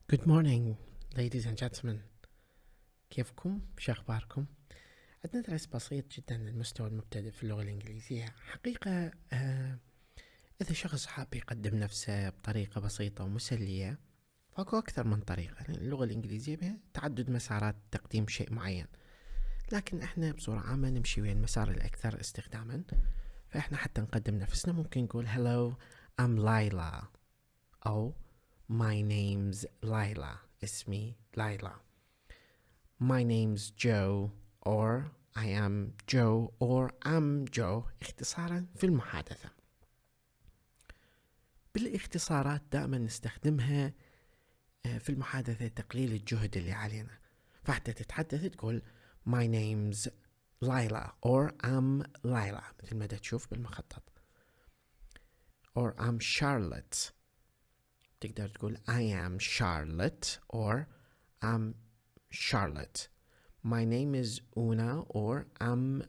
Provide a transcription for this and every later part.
Good morning, ladies and gentlemen. كيفكم؟ شو أخباركم؟ عندنا درس بسيط جدا للمستوى المبتدئ في اللغة الإنجليزية. حقيقة إذا شخص حاب يقدم نفسه بطريقة بسيطة ومسلية فاكو أكثر من طريقة، يعني اللغة الإنجليزية بها تعدد مسارات تقديم شيء معين، لكن إحنا بصورة عامة نمشي ويا المسار الأكثر استخداما. فإحنا حتى نقدم نفسنا ممكن نقول Hello, I'm Layla، أو My name's Layla، اسمي لايلا. My name's Joe، or I am Joe، or I'm Joe، اختصارا في المحادثة. بالاختصارات دائما نستخدمها في المحادثة تقليل الجهد اللي علينا، فحتى تتحدث تقول My name's Layla or I'm Layla مثل ما تشوف بالمخطط، or I'm Charlotte. تقدر تقول I am Charlotte or I'm Charlotte. My name is Una or I'm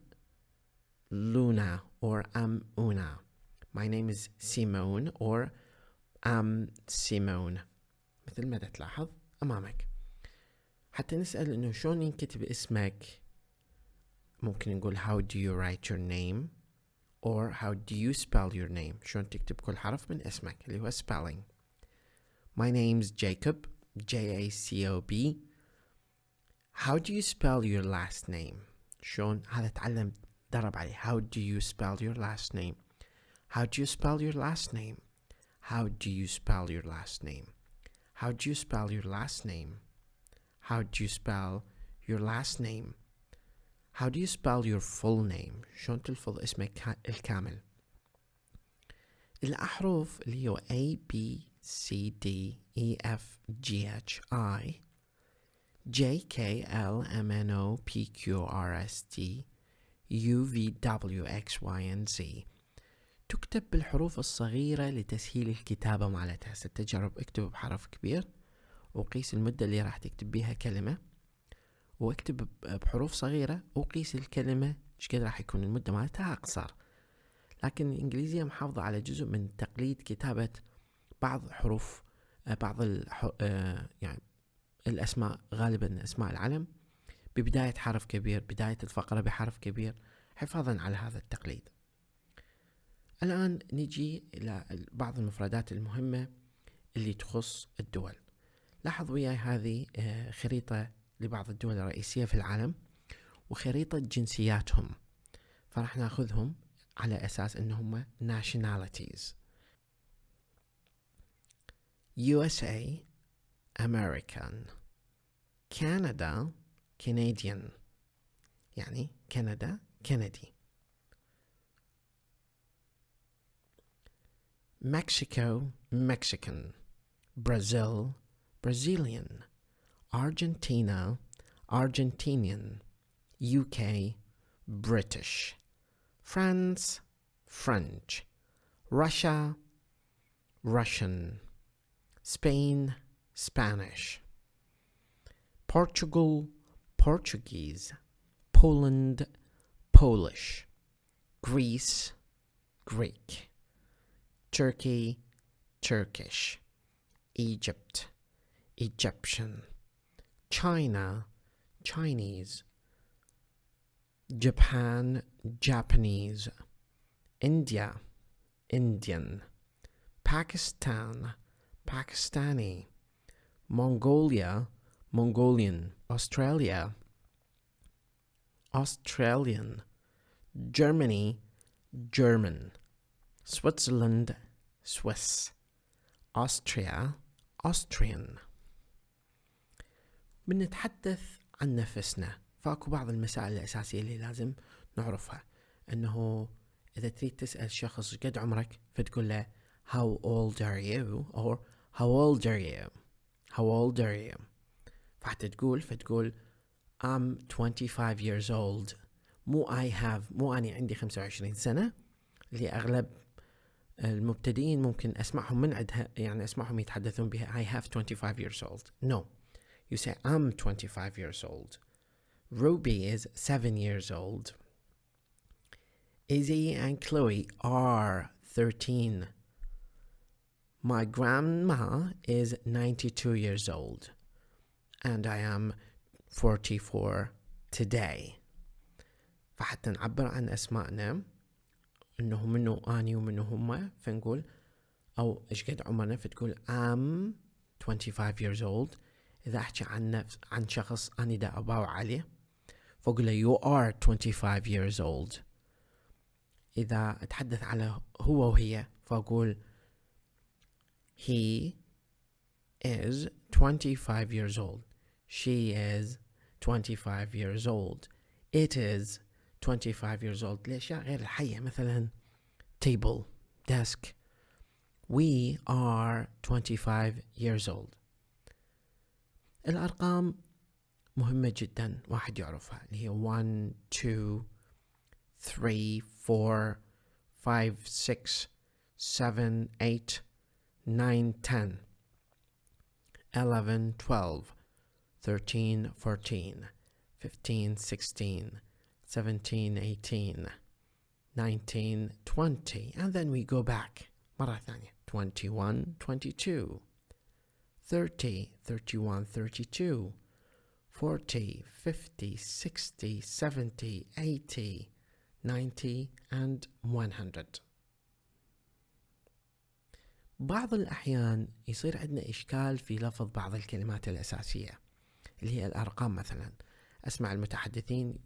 Luna or I'm Una. My name is Simone or I'm Simone. مثل ما تلاحظ أمامك. حتى نسأل إنه شلون ينكتب اسمك، ممكن نقول how do you write your name or how do you spell your name. شلون تكتب كل حرف من اسمك اللي هو spelling. My name's Jacob، Jacob. How do you spell your last name? شلون هذا تعلم درب عليه. How do you spell your last name? How do you spell your last name? How do you spell your last name? How do you spell your last name? How do you spell your last name? How do you spell your full name? شلون تلفظ اسمك الكامل. الأحرف اللي هو A B C D E F G H I J K L M N O P Q R S T U V W X Y and Z تكتب بالحروف الصغيرة لتسهيل الكتابة مالتها. ستجرب اكتب بحرف كبير وقيس المدة اللي راح تكتب بيها كلمة، واكتب بحروف صغيرة وقيس الكلمة ايش قد راح يكون المدة مالتها أقصر. لكن الإنجليزية محافظة على جزء من تقليد كتابة بعض حروف يعني الأسماء، غالبا أسماء العلم ببداية حرف كبير، بداية الفقرة بحرف كبير، حفاظا على هذا التقليد. الآن نجي إلى بعض المفردات المهمة اللي تخص الدول. لاحظ وياي هذه خريطة لبعض الدول الرئيسية في العالم وخريطة جنسياتهم، فراح ناخذهم على أساس أنهم nationalities. USA American، Canada Canadian، يعني كندا كندي. Mexico Mexican، Brazil Brazilian، Argentina Argentinian، UK British، France French، Russia Russian، Spain Spanish، Portugal Portuguese، Poland Polish، Greece Greek، Turkey Turkish، Egypt Egyptian، China Chinese، Japan Japanese، India Indian، Pakistan Pakistani، Mongolia Mongolian، Australia Australian، Germany German، Switzerland Swiss، Austria Austrian. بنتحدث عن نفسنا، فاكو بعض المسائل الأساسية اللي لازم نعرفها. أنه إذا تريد تسأل شخص قد عمرك فتقول له How old are you or How old are you How old are you. فحتى فتقول I'm 25 years old، مو أني عندي 25 سنة اللي أغلب المبتدئين ممكن أسمعهم من عندها، يعني أسمعهم يتحدثون بها I have 25 years old. No, you say I'm 25 years old. Ruby is 7 years old. Izzy and Chloe are 13. My grandma is 92 years old and I am 44 today. فحتى نعبر عن أسمائنا إنه منه أني ومنه هما، فنقول أو إيش قد عمرنا، فتقول I'm 25 years old. إذا أحكي عن شخص أنا دا أباوع عليه فأقول له you are 25 years old. إذا أتحدث على هو وهي فأقول he is 25 years old. She is 25 years old. It is 25 years old. الأشياء غير الحية مثلا table, desk. We are 25 years old. الأرقام مهمة جدا واحد يعرفها، اللي هي 1 2 3 4 5 6 7 8 9 10 11 12 13 14 15 16 17 18 19 20 and then we go back مرة ثانية 21 22 30 31 32 40 50 60 70 80 90 and 100. بعض الأحيان يصير عندنا إشكال في لفظ بعض الكلمات الأساسية اللي هي الأرقام. مثلا أسمع المتحدثين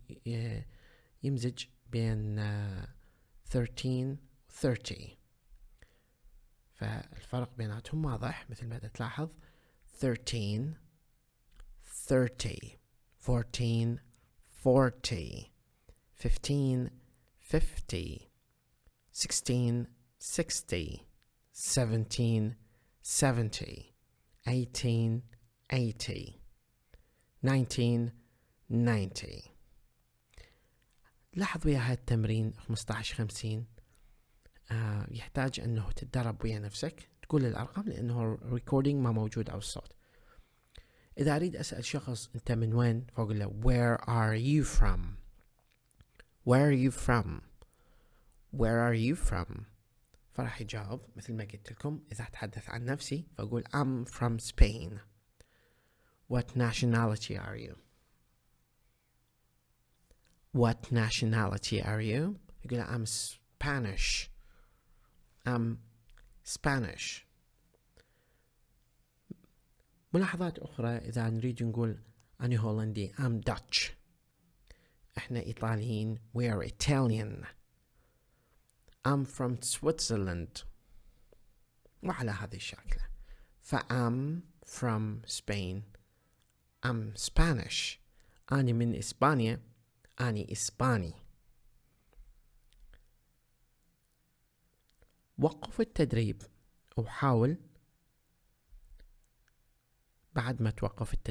يمزج بين 13 و 30، فالفرق بيناتهم واضح مثل ما تلاحظ 13 30 14 40 15 50 16 60 17 70 18 80 19 90. لاحظ ويا هالتمرين 15-50 يحتاج انه تتدرب ويا نفسك تقول الارقام لانه الريكوردينج ما موجود على الصوت. اذا اريد اسأل شخص انت من وين فاقول له where are you from. where are you from where are you from فراح يجاوب مثل ما قلت لكم. اذا اتحدث عن نفسي فاقول I'm from Spain. What nationality are you? What nationality are you? يقول I'm Spanish. I'm Spanish. ملاحظات أخرى إذا نريد نقول أنا هولندي I'm Dutch. إحنا إيطاليين we are Italian. I'm from Switzerland. وعلى هذه الشكل. I'm from Spain. I'm Spanish. أنا من إسبانيا. أنا إسباني. وقف التدريب وحاول بعد ما توقف التدريب